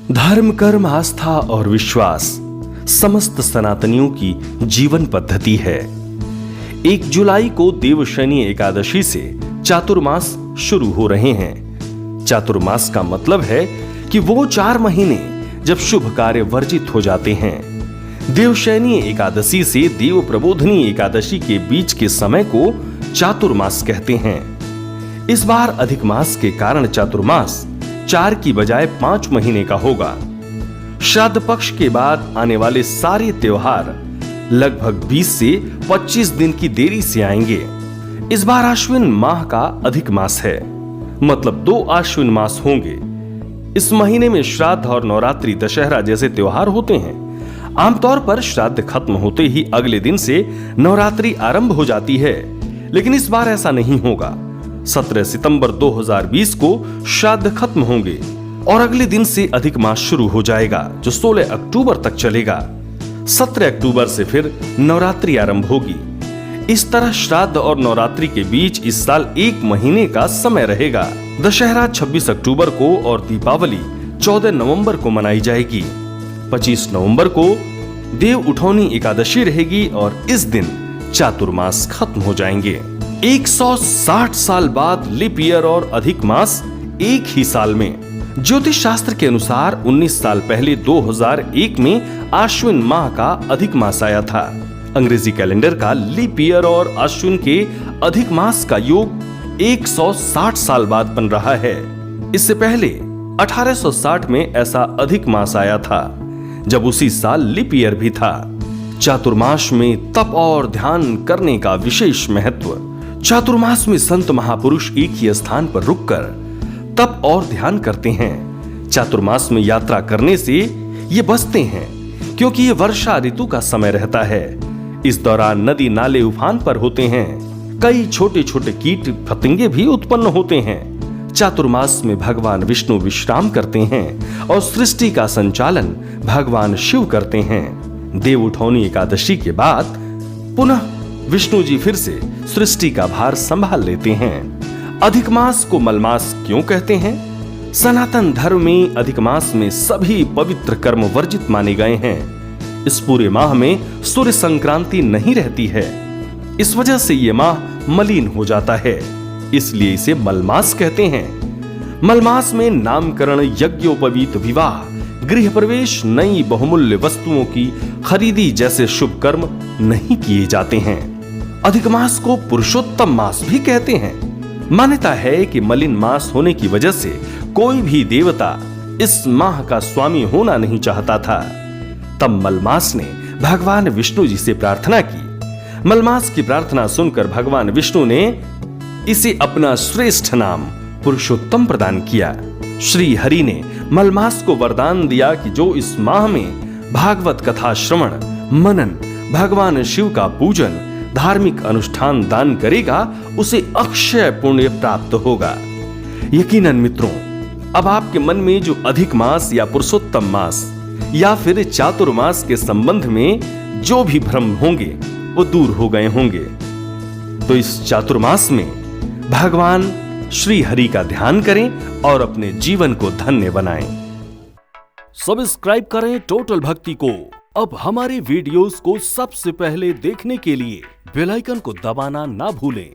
धर्म, कर्म, आस्था और विश्वास समस्त सनातनियों की जीवन पद्धति है। 1 जुलाई को देवशयनी एकादशी से चातुर्मास शुरू हो रहे हैं। चातुर्मास का मतलब है कि वो 4 महीने जब शुभ कार्य वर्जित हो जाते हैं। देवशयनी एकादशी से देव प्रबोधनी एकादशी के बीच के समय को चातुर्मास कहते हैं। इस बार अधिक मास के कारण चातुर्मास 4 की बजाय 5 महीने का होगा। श्राद्ध पक्ष के बाद आने वाले सारे त्योहार लगभग 20 से 25 दिन की देरी से आएंगे। इस बार आश्विन माह का अधिक मास है, मतलब 2 आश्विन मास होंगे। इस महीने में श्राद्ध और नवरात्रि, दशहरा जैसे त्योहार होते हैं। आमतौर पर श्राद्ध खत्म होते ही अगले दिन से नवरात्रि आरंभ हो जाती है, लेकिन इस बार ऐसा नहीं होगा। 17 सितंबर 2020 को श्राद्ध खत्म होंगे और अगले दिन से अधिक मास शुरू हो जाएगा, जो 16 अक्टूबर तक चलेगा। 17 अक्टूबर से फिर नवरात्रि आरंभ होगी। इस तरह श्राद्ध और नवरात्रि के बीच इस साल 1 महीने का समय रहेगा। दशहरा 26 अक्टूबर को और दीपावली 14 नवंबर को मनाई जाएगी। 25 नवंबर को देव उठौनी एकादशी रहेगी और इस दिन चातुर्मास खत्म हो जाएंगे। 160 साल बाद लीप ईयर और अधिक मास एक ही साल में। ज्योतिष शास्त्र के अनुसार 19 साल पहले 2001 में आश्विन माह का अधिक मास आया था। अंग्रेजी कैलेंडर का लीप ईयर और अश्विन के अधिक मास का योग 160 साल बाद बन रहा है। इससे पहले 1860 में ऐसा अधिक मास आया था, जब उसी साल लीप ईयर भी था। चातुर्मास में तप और ध्यान करने का विशेष महत्व। चातुर्मास में संत महापुरुष एक ही स्थान पर रुककर तप और ध्यान करते हैं। चातुर्मास में यात्रा करने से ये बचते हैं, क्योंकि ये वर्षा ऋतु का समय रहता है। इस दौरान नदी नाले उफान पर होते हैं। कई छोटे छोटे कीट फतिंगे भी उत्पन्न होते हैं। चातुर्मास में भगवान विष्णु विश्राम करते हैं और सृष्टि का संचालन भगवान शिव करते हैं। देव उठौनी एकादशी के बाद पुनः विष्णु जी फिर से सृष्टि का भार संभाल लेते हैं। अधिक मास को मलमास क्यों कहते हैं? सनातन धर्म में अधिक मास में सभी पवित्र कर्म वर्जित माने गए हैं। इस पूरे माह में सूर्य संक्रांति नहीं रहती है। इस वजह से ये माह मलिन हो जाता है, इसलिए इसे मलमास कहते हैं। मलमास में नामकरण, यज्ञोपवीत, विवाह, गृह प्रवेश, नई बहुमूल्य वस्तुओं की खरीदी जैसे शुभ कर्म नहीं किए जाते हैं। अधिक मास को पुरुषोत्तम मास भी कहते हैं। मान्यता है कि मलिन मास होने की वजह से कोई भी देवता इस माह का स्वामी होना नहीं चाहता था। तब मलमास ने भगवान विष्णु जी से प्रार्थना की। मलमास की प्रार्थना सुनकर भगवान विष्णु ने इसे अपना श्रेष्ठ नाम पुरुषोत्तम प्रदान किया। श्री हरि ने मलमास को वरदान दिया कि जो इस माह में भागवत कथा श्रवण, मनन, भगवान शिव का पूजन, धार्मिक अनुष्ठान दान करेगा, उसे अक्षय पुण्य प्राप्त होगा। यकीनन मित्रों, अब आपके मन में जो अधिक मास या पुरुषोत्तम मास या फिर चातुर्मास के संबंध में जो भी भ्रम होंगे वो दूर हो गए होंगे। तो इस चातुर्मास में भगवान श्री हरि का ध्यान करें और अपने जीवन को धन्य बनाएं। सब्सक्राइब करें टोटल भक्ति को। अब हमारे वीडियोस को सबसे पहले देखने के लिए बेल आइकन को दबाना ना भूलें।